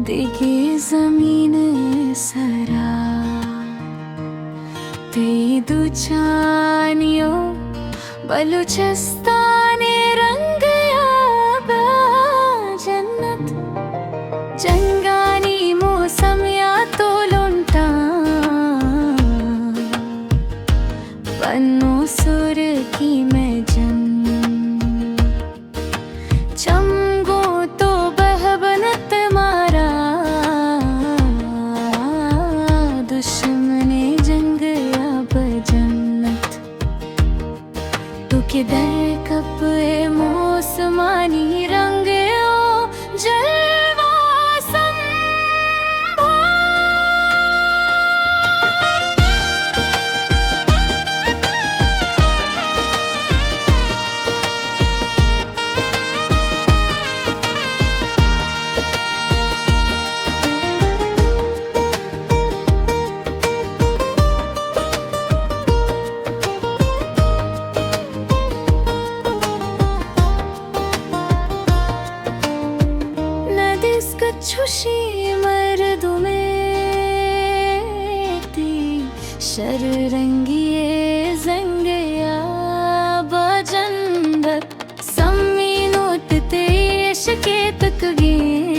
देखे जमीन सरा ते दुचानियो बलुचिस्ताने रंग याबा जन्नत जंगानी मौसम या तो लुंटा पन्नो सुर की मैं जन चमगो तो बहबनत मारा दुश्मने जंग या बजन्नत तू किधर कब ए मौसमानी रंग ओ जलवा संभा छुशी मर्दुमे ती शर रंगिए जंगया बजंदत सम्मी नोट ते इश्के तक गे